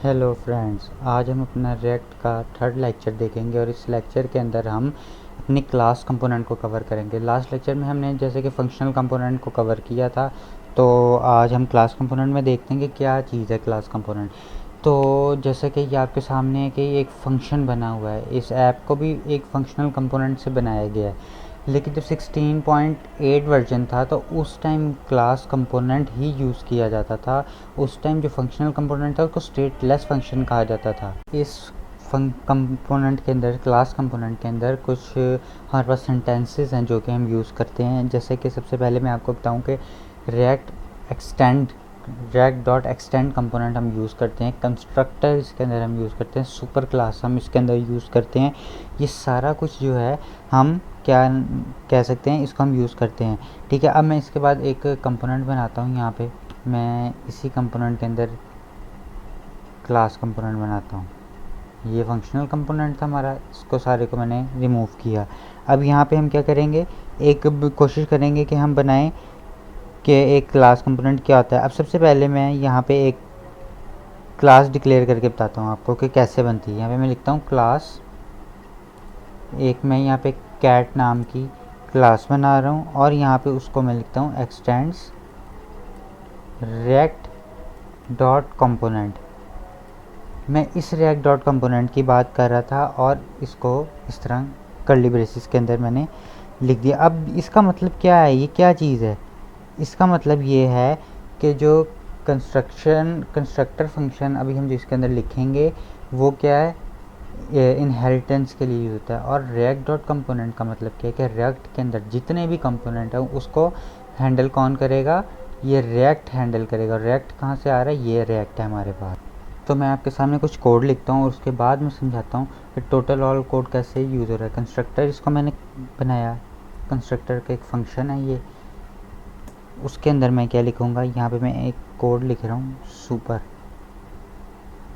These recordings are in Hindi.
हेलो फ्रेंड्स, आज हम अपना रिएक्ट का थर्ड लेक्चर देखेंगे और इस लेक्चर के अंदर हम अपनी क्लास कंपोनेंट को कवर करेंगे। लास्ट लेक्चर में हमने जैसे कि फंक्शनल कंपोनेंट को कवर किया था, तो आज हम क्लास कंपोनेंट में देखते हैं कि क्या चीज़ है क्लास कंपोनेंट। तो जैसे कि ये आपके सामने है कि एक फ़ंक्शन बना हुआ है, इस ऐप को भी एक फंक्शनल कंपोनेंट से बनाया गया है। लेकिन जब 16.8 वर्जन था तो उस टाइम क्लास कंपोनेंट ही यूज़ किया जाता था। उस टाइम जो फंक्शनल कंपोनेंट था उसको स्टेटलेस फंक्शन कहा जाता था। इस कंपोनेंट के अंदर, क्लास कंपोनेंट के अंदर कुछ हमारे पास सेंटेंसेस हैं जो कि हम यूज़ करते हैं। जैसे कि सबसे पहले मैं आपको बताऊं कि रिएक्ट डॉट एक्सटेंड कंपोनेंट हम यूज़ करते हैं, कंस्ट्रक्टर इसके अंदर हम यूज़ करते हैं, सुपर क्लास हम इसके अंदर यूज़ करते हैं। ये सारा कुछ जो है हम क्या कह सकते हैं, इसको हम यूज़ करते हैं। ठीक है, अब मैं इसके बाद एक कंपोनेंट बनाता हूँ। यहाँ पे मैं इसी कंपोनेंट के अंदर क्लास कंपोनेंट बनाता हूँ। ये फंक्शनल कंपोनेंट था हमारा, इसको सारे को मैंने रिमूव किया। अब यहाँ पे हम क्या करेंगे, एक कोशिश करेंगे कि हम बनाएं कि एक क्लास कंपोनेंट क्या होता है। अब सबसे पहले मैं यहाँ पे एक क्लास डिक्लेयर करके बताता हूँ आपको कि कैसे बनती है। यहाँ पे मैं लिखता हूँ क्लास, एक मैं यहाँ पे कैट नाम की क्लास बना रहा हूँ और यहाँ पे उसको मैं लिखता हूँ एक्सटेंड्स रिएक्ट डॉट कंपोनेंट। मैं इस रिएक्ट डॉट कंपोनेंट की बात कर रहा था और इसको इस तरह कर्ली ब्रेसिस के अंदर मैंने लिख दिया। अब इसका मतलब क्या है, ये क्या चीज़ है? इसका मतलब ये है कि जो कंस्ट्रक्टर फंक्शन अभी हम जो इसके अंदर लिखेंगे वो क्या है, इनहेरिटेंस के लिए यूज़ होता है। और रिएक्ट डॉट कंपोनेंट का मतलब क्या है कि रिएक्ट के अंदर जितने भी कंपोनेंट हैं उसको हैंडल कौन करेगा, ये रिएक्ट हैंडल करेगा। रिएक्ट कहाँ से आ रहा है, ये रिएक्ट है हमारे पास। तो मैं आपके सामने कुछ कोड लिखता हूँ और उसके बाद मैं समझाता हूँ कि टोटल ऑल कोड कैसे यूज़ हो रहा है। कंस्ट्रक्टर इसको मैंने बनाया, कंस्ट्रक्टर का एक फंक्शन है ये। उसके अंदर मैं क्या लिखूँगा, यहाँ पे मैं एक कोड लिख रहा हूँ सुपर।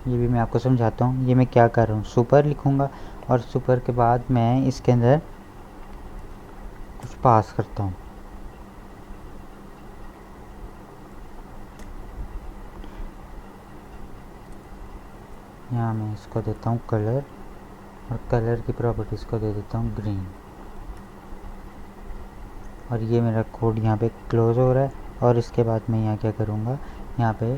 ये भी मैं आपको समझाता हूँ, ये मैं क्या कर रहा हूँ, सुपर लिखूँगा और सुपर के बाद मैं इसके अंदर कुछ पास करता हूँ। यहाँ मैं इसको देता हूँ कलर और कलर की प्रॉपर्टीज़ को दे देता हूँ ग्रीन। और ये मेरा कोड यहाँ पे क्लोज हो रहा है। और इसके बाद मैं यहाँ क्या करूँगा, यहाँ पे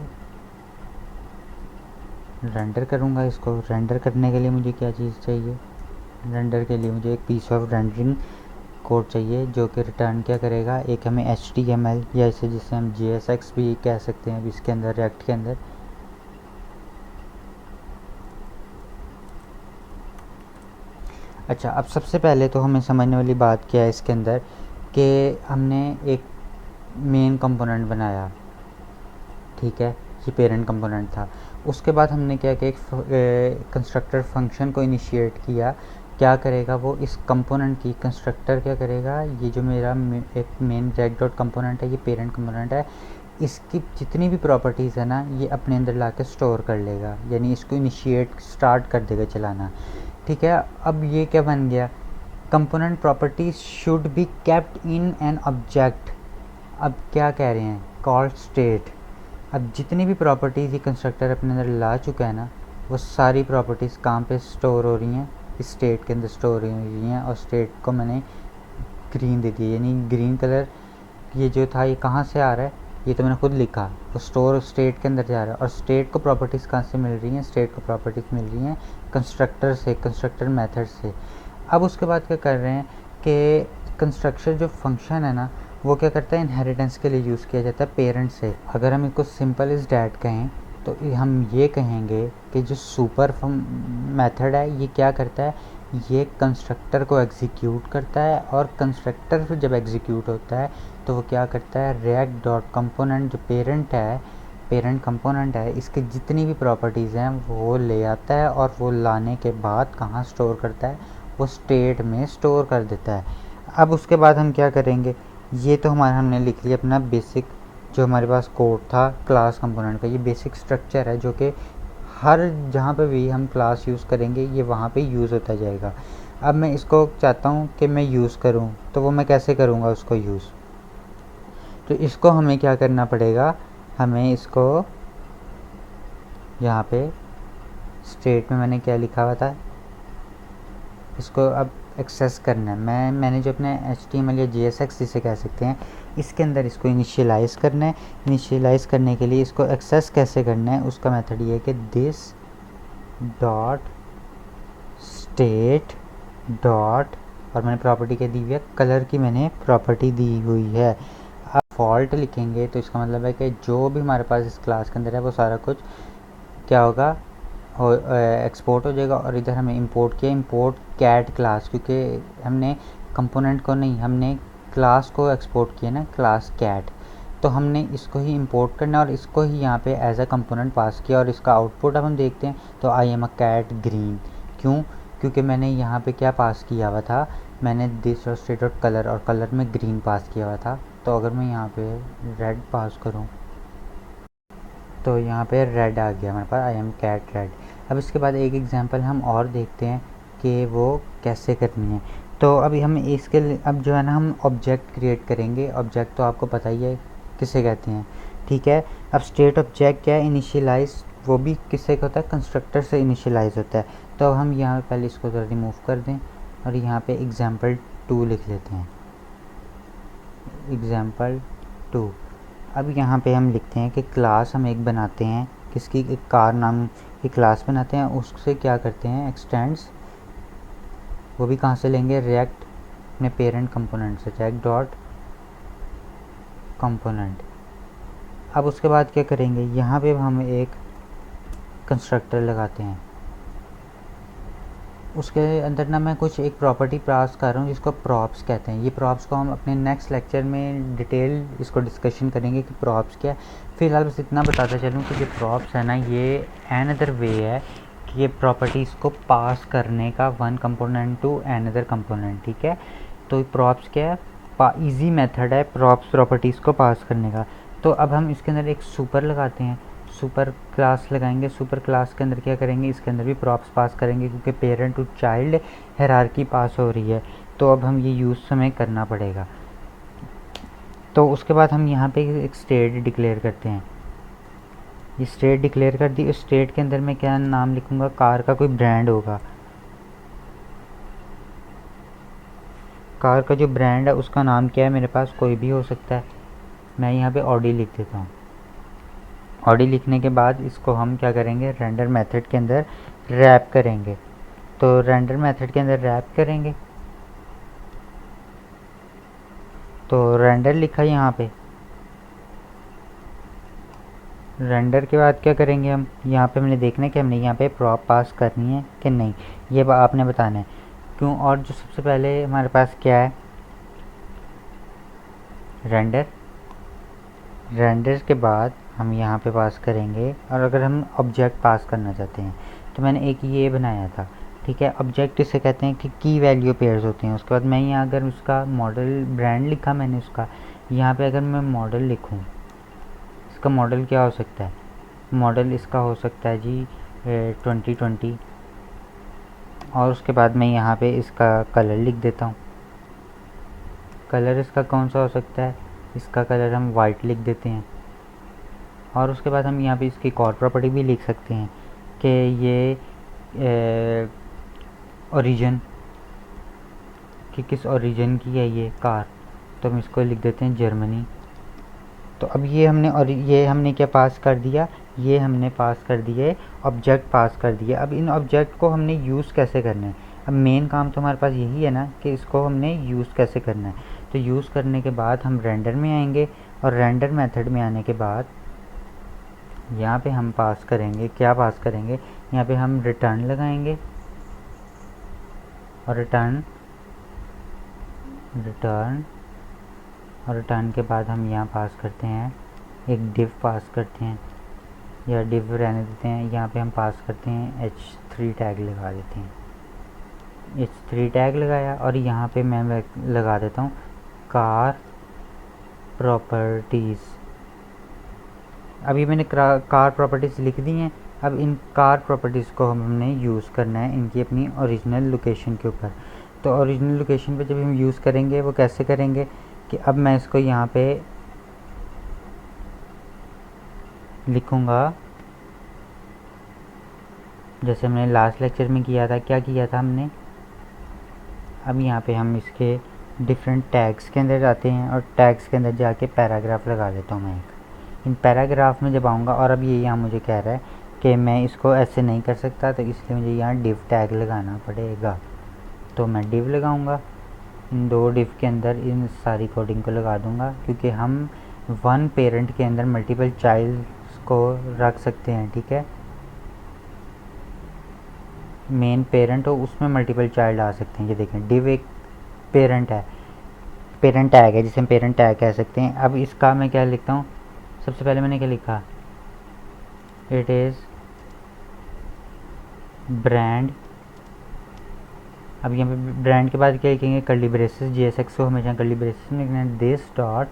रेंडर करूँगा। इसको रेंडर करने के लिए मुझे क्या चीज़ चाहिए, रेंडर के लिए मुझे एक पीस ऑफ रेंडरिंग कोड चाहिए जो कि रिटर्न क्या करेगा, एक हमें HTML या इसे जिसे हम JSX भी कह सकते हैं इसके अंदर, रिएक्ट के अंदर। अच्छा, अब सबसे पहले तो हमें समझने वाली बात क्या है इसके अंदर कि हमने एक मेन कंपोनेंट बनाया, ठीक है, ये पेरेंट कंपोनेंट था। उसके बाद हमने क्या किया, एक कंस्ट्रक्टर फंक्शन को इनिशिएट किया। क्या करेगा वो, इस कंपोनेंट की कंस्ट्रक्टर क्या करेगा, ये जो मेरा एक मेन रिएक्ट डॉट कंपोनेंट है, ये पेरेंट कंपोनेंट है, इसकी जितनी भी प्रॉपर्टीज़ है ना ये अपने अंदर ला के स्टोर कर लेगा, यानी इसको इनिशिएट स्टार्ट कर देगा चलाना। ठीक है, अब ये क्या बन गया, component properties should be kept in an object. अब क्या कह रहे हैं, कॉल्ड स्टेट। अब जितनी भी प्रॉपर्टीज़ ये कंस्ट्रक्टर अपने अंदर ला चुका है ना, वो सारी प्रॉपर्टीज़ कहाँ पे स्टोर हो रही हैं, इस स्टेट के अंदर स्टोर हो रही हैं। और स्टेट को मैंने ग्रीन दे दिया, यानी ग्रीन कलर ये जो था ये कहाँ से आ रहा है, ये तो मैंने खुद लिखा, वो स्टोर स्टेट के अंदर जा रहा है। और स्टेट को प्रॉपर्टीज़ कहाँ से मिल रही हैं, स्टेट को प्रॉपर्टीज़ मिल रही हैं कंस्ट्रक्टर से, कंस्ट्रक्टर मेथड से। अब उसके बाद क्या कर रहे हैं कि कंस्ट्रक्टर जो फंक्शन है ना वो क्या करता है, इनहेरिटेंस के लिए यूज़ किया जाता है पेरेंट से। अगर हम इसको सिंपल इज़ डैट कहें तो हम ये कहेंगे कि जो सुपर मेथड है ये क्या करता है, ये कंस्ट्रक्टर को एग्जीक्यूट करता है। और कंस्ट्रक्टर जब एग्जीक्यूट होता है तो वो क्या करता है, रिएक्ट डॉट कंपोनेंट जो पेरेंट है, पेरेंट कंपोनेंट है, इसके जितनी भी प्रॉपर्टीज़ हैं वो ले आता है और वो लाने के बाद कहाँ स्टोर करता है, वो स्टेट में स्टोर कर देता है। अब उसके बाद हम क्या करेंगे, ये तो हमारा हमने लिख लिया अपना बेसिक जो हमारे पास कोड था क्लास कंपोनेंट का। ये बेसिक स्ट्रक्चर है जो कि हर जहाँ पे भी हम क्लास यूज़ करेंगे ये वहाँ पे यूज़ होता जाएगा। अब मैं इसको चाहता हूँ कि मैं यूज़ करूँ, तो वो मैं कैसे करूँगा उसको यूज़, तो इसको हमें क्या करना पड़ेगा, हमें इसको यहाँ पे स्टेट में मैंने क्या लिखा हुआ था, इसको अब एक्सेस करना है। मैंने जो अपने HTML या JSX जिसे कह सकते हैं, इसके अंदर इसको इनिशियलाइज़ करना है। इनिशियलाइज़ करने के लिए इसको एक्सेस कैसे करना है, उसका मेथड ये है कि दिस डॉट स्टेट डॉट, और मैंने प्रॉपर्टी क्या दी हुई है, कलर की मैंने प्रॉपर्टी दी हुई है। अब फॉल्ट लिखेंगे तो इसका मतलब है कि जो भी हमारे पास इस क्लास के अंदर है वो सारा कुछ क्या होगा, एक्सपोर्ट हो जाएगा। और इधर हमें इंपोर्ट किया, इंपोर्ट कैट क्लास, क्योंकि हमने कंपोनेंट को नहीं, हमने क्लास को एक्सपोर्ट किया ना, क्लास कैट, तो हमने इसको ही इंपोर्ट करना और इसको ही यहाँ पे एज अ कंपोनेंट पास किया। और इसका आउटपुट अब हम देखते हैं तो I am a cat green. क्यों? क्योंकि मैंने यहाँ पे क्या पास किया हुआ था, मैंने दिस और स्टेट और कलर, और कलर में ग्रीन पास किया हुआ था। तो अगर मैं यहाँ पे रेड पास करूँ तो यहाँ पे रेड आ गया हमारे पास, आई एम कैट रेड। अब इसके बाद एक एग्जांपल हम और देखते हैं कि वो कैसे करनी है। तो अभी हम इसके लिए अब जो है ना, हम ऑब्जेक्ट क्रिएट करेंगे। ऑब्जेक्ट तो आपको पता ही है किसे कहते हैं, ठीक है। अब स्टेट ऑब्जेक्ट क्या है, इनिशियलाइज, वो भी किससे होता है, कंस्ट्रक्टर से इनिशियलाइज होता है। तो हम यहाँ पहले इसको ज़रा रिमूव कर दें और यहाँ पे example2 लिख लेते हैं, example2। अब यहाँ पे हम लिखते हैं कि क्लास हम एक बनाते हैं, किसकी, एक कार नाम की क्लास बनाते हैं। उससे क्या करते हैं, एक्सटेंड्स, वो भी कहाँ से लेंगे, रिएक्ट अपने पेरेंट कंपोनेंट से, रिएक्ट डॉट कंपोनेंट। अब उसके बाद क्या करेंगे, यहाँ पे हम एक कंस्ट्रक्टर लगाते हैं। उसके अंदर ना मैं कुछ एक प्रॉपर्टी पास कर रहा हूँ जिसको प्रॉप्स कहते हैं। ये प्रॉप्स को हम अपने नेक्स्ट लेक्चर में डिटेल इसको डिस्कशन करेंगे कि प्रॉप्स क्या है। फ़िलहाल बस इतना बताता चलूँ कि जो प्रॉप्स है ना, ये अनदर वे है कि ये प्रॉपर्टीज़ को पास करने का one component to another component, ठीक है। तो प्रॉप्स क्या है, ईजी मेथड है प्रॉप्स प्रॉपर्टीज़ को पास करने का। तो अब हम इसके अंदर एक सुपर लगाते हैं, सुपर क्लास लगाएंगे। सुपर क्लास के अंदर क्या करेंगे, इसके अंदर भी प्रॉप्स पास करेंगे क्योंकि पेरेंट टू चाइल्ड हायरार्की पास हो रही है। तो अब हम ये यूज़ हमें करना पड़ेगा। तो उसके बाद हम यहाँ पे एक स्टेट डिक्लेयर करते हैं। ये स्टेट डिक्लेयर कर दी। उस स्टेट के अंदर मैं क्या नाम लिखूँगा, कार का कोई ब्रांड होगा, कार का जो ब्रांड है उसका नाम क्या है, मेरे पास कोई भी हो सकता है। मैं यहाँ पे ऑडी लिख देता हूँ। ऑडी लिखने के बाद इसको हम क्या करेंगे, रेंडर मेथड के अंदर रैप करेंगे। तो रेंडर मेथड के अंदर रैप करेंगे, तो रेंडर लिखा यहाँ पे। रेंडर के बाद क्या करेंगे, हम यहाँ पे हमने देखना है कि हमने यहाँ पे प्रॉप पास करनी है कि नहीं, ये आपने बताना है। क्यों? और जो सबसे पहले हमारे पास क्या है, रेंडर। रेंडर के बाद हम यहाँ पे पास करेंगे। और अगर हम ऑब्जेक्ट पास करना चाहते हैं तो मैंने एक ये बनाया था, ठीक है। ऑब्जेक्ट इसे कहते हैं कि की वैल्यू पेयर्स होते हैं। उसके बाद मैं यहाँ अगर उसका मॉडल ब्रांड लिखा मैंने उसका, यहाँ पे अगर मैं मॉडल लिखूँ, इसका मॉडल क्या हो सकता है, मॉडल इसका हो सकता है जी 2020। और उसके बाद मैं यहाँ पे इसका कलर लिख देता हूँ। कलर इसका कौन सा हो सकता है, इसका कलर हम वाइट लिख देते हैं। और उसके बाद हम यहाँ पे इसकी एक और प्रॉपर्टी भी लिख सकते हैं कि ये ओरिजिन, कि किस ओरिजिन की है ये कार, तो हम इसको लिख देते हैं जर्मनी। तो अब ये हमने, और ये हमने क्या पास कर दिया, ये हमने पास कर दिए, ऑब्जेक्ट पास कर दिए। अब इन ऑब्जेक्ट को हमने यूज़ कैसे करना है, अब मेन काम तो हमारे पास यही है ना कि इसको हमने यूज़ कैसे करना है। तो यूज़ करने के बाद हम रेंडर में आएंगे, और रेंडर मेथड में आने के बाद यहाँ पे हम पास करेंगे, क्या पास करेंगे, यहाँ पे हम रिटर्न लगाएंगे। और रिटर्न और रिटर्न के बाद हम यहाँ पास करते हैं, एक डिव पास करते हैं, या डिव रहने देते हैं। यहाँ पे हम पास करते हैं h3 टैग लगा देते हैं, h3 टैग लगाया। और यहाँ पे मैं लगा देता हूँ कार प्रॉपर्टीज़। अभी मैंने कार प्रॉपर्टीज़ लिख दी हैं। अब इन कार प्रॉपर्टीज़ को हमने यूज़ करना है इनकी अपनी ओरिजिनल लोकेशन के ऊपर। तो ओरिजिनल लोकेशन पे जब हम यूज़ करेंगे वो कैसे करेंगे कि अब मैं इसको यहाँ पे लिखूँगा जैसे हमने लास्ट लेक्चर में किया था। क्या किया था हमने, अब यहाँ पे हम इसके डिफरेंट टैग्स के अंदर जाते हैं और टैग्स के अंदर जाके पैराग्राफ लगा देता हूँ मैं एक। इन पैराग्राफ में जब आऊँगा और अब ये यहाँ मुझे कह रहा है कि मैं इसको ऐसे नहीं कर सकता, तो इसलिए मुझे यहाँ डिव टैग लगाना पड़ेगा। तो मैं डिव लगाऊंगा, इन दो डिव के अंदर इन सारी कोडिंग को लगा दूंगा, क्योंकि हम वन पेरेंट के अंदर मल्टीपल चाइल्ड्स को रख सकते हैं। ठीक है, मेन पेरेंट हो उसमें मल्टीपल चाइल्ड आ सकते हैं। ये देखें, डिव एक पेरेंट है, पेरेंट टैग है जिसे हम पेरेंट टैग कह सकते हैं। अब इसका मैं क्या लिखता हूँ, सबसे पहले मैंने क्या लिखा, इट इज़ ब्रांड। अब यहाँ पे ब्रांड के बाद क्या लिखेंगे, कर्ली ब्रेसेस, JSX को हमेशा कर्ली ब्रेसेस में लिखना है, दिस डॉट,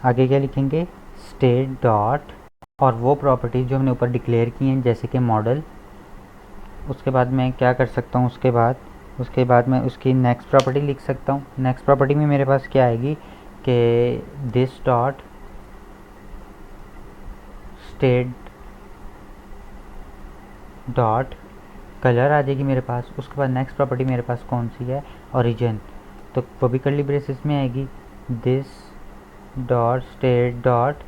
आगे क्या लिखेंगे, स्टेट डॉट, और वो प्रॉपर्टीज जो हमने ऊपर डिक्लेयर की हैं जैसे कि मॉडल। उसके बाद मैं क्या कर सकता हूँ, उसके बाद मैं उसकी नेक्स्ट प्रॉपर्टी लिख सकता हूँ। नेक्स्ट प्रॉपर्टी में मेरे पास क्या आएगी कि this dot state dot colour आ जाएगी मेरे पास। उसके बाद नेक्स्ट प्रॉपर्टी मेरे पास कौन सी है, ओरिजिन, तो वो भी कर्ली ब्रेसेस में आएगी, this dot state dot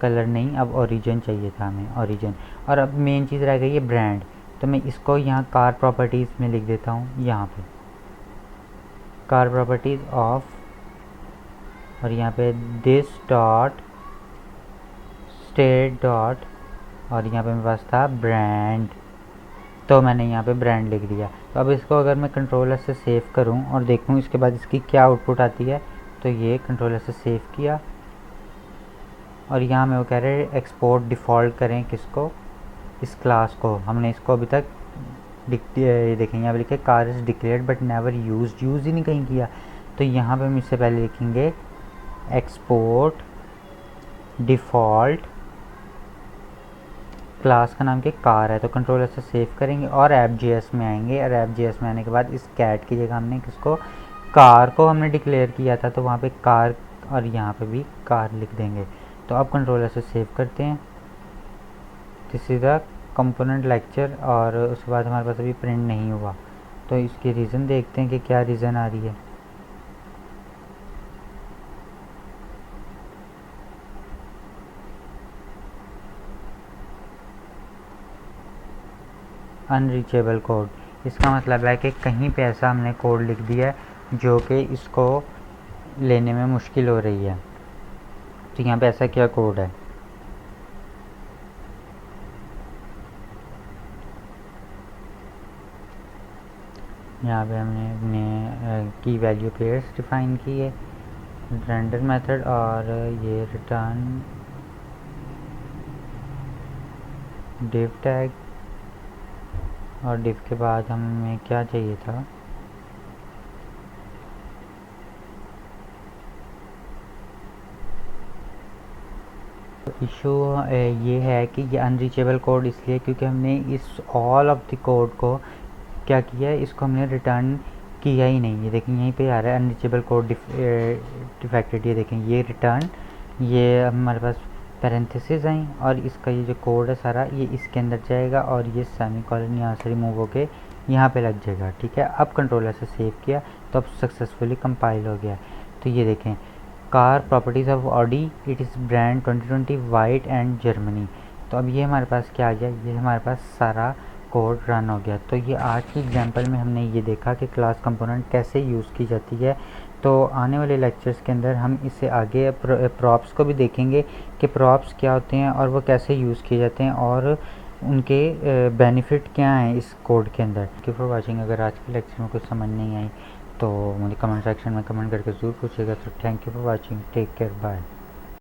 colour नहीं, अब ओरिजिन चाहिए था हमें, ओरिजिन। और अब मेन चीज़ रह गई है ब्रांड, तो मैं इसको यहाँ कार प्रॉपर्टीज़ में लिख देता हूँ, यहाँ पे कार प्रॉपर्टीज़ ऑफ, और यहाँ पे दिस डॉट स्टेट डॉट, और यहाँ पे मेरे पास था ब्रांड, तो मैंने यहाँ पे ब्रांड लिख दिया। तो अब इसको अगर मैं कंट्रोलर से सेव करूँ और देखूँ इसके बाद इसकी क्या आउटपुट आती है, तो ये कंट्रोलर से सेव किया और यहाँ में वो कह रहे हैं एक्सपोर्ट डिफ़ॉल्ट करें किसको, इस क्लास को। हमने इसको अभी तक देखेंगे यहाँ पे लिखे car is declared but never use ही नहीं कहीं किया। तो यहाँ पे हम इससे पहले लिखेंगे एक्सपोर्ट डिफ़ॉल्ट, क्लास का नाम के कार है, तो कंट्रोलर से सेव करेंगे और app.js में आएंगे। और app.js में आने के बाद इस कैट की जगह हमने किसको, कार को हमने डिक्लेयर किया था, तो वहाँ पे कार और यहाँ पे भी कार लिख देंगे। तो अब कंट्रोलर से सेव करते हैं, this is the component lecture, और उसके बाद हमारे पास अभी प्रिंट नहीं हुआ, तो इसकी रीज़न देखते हैं कि क्या रीज़न आ रही है। अनरीचेबल कोड, इसका मतलब है कि कहीं पे ऐसा हमने कोड लिख दिया है जो कि इसको लेने में मुश्किल हो रही है। तो यहाँ पे ऐसा क्या कोड है, यहाँ पे हमने अपने की वैल्यू पेयर्स डिफ़ाइन की है, रेंडर मेथड, और ये रिटर्न डिव टैग, और डिव के बाद हमें क्या चाहिए था, इशू ये है कि ये अनरीचेबल कोड इसलिए क्योंकि हमने इस ऑल ऑफ द कोड को क्या किया है, इसको हमने रिटर्न किया ही नहीं। ये देखें यहीं पे आ रहा है अनरीचेबल कोड डिफेक्टेड, ये देखें ये रिटर्न, ये हमारे पास पैरेंथेसिस आई और इसका ये जो कोड है सारा ये इसके अंदर जाएगा और ये सेमी कॉलन यहाँ से रिमूव होके यहाँ पे लग जाएगा। ठीक है, अब कंट्रोलर से सेव किया तो अब सक्सेसफुली कंपाइल हो गया। तो ये देखें car properties of Audi, it is brand 2020 white and Germany. तो अब ये हमारे पास क्या आ गया, ये हमारे पास सारा कोड रन हो गया। तो ये आज की एग्जांपल में हमने ये देखा कि क्लास कंपोनेंट कैसे यूज़ की जाती है। तो आने वाले लेक्चर्स के अंदर हम इससे आगे प्रॉप्स को भी देखेंगे कि प्रॉप्स क्या होते हैं और वो कैसे यूज़ किए जाते हैं और उनके बेनिफिट क्या हैं इस कोड के अंदर। Thank you for watching. अगर आज के लेक्चर में कुछ समझ नहीं आई तो मुझे कमेंट सेक्शन में कमेंट करके ज़रूर पूछिएगा। तो thank you for watching, take care, bye.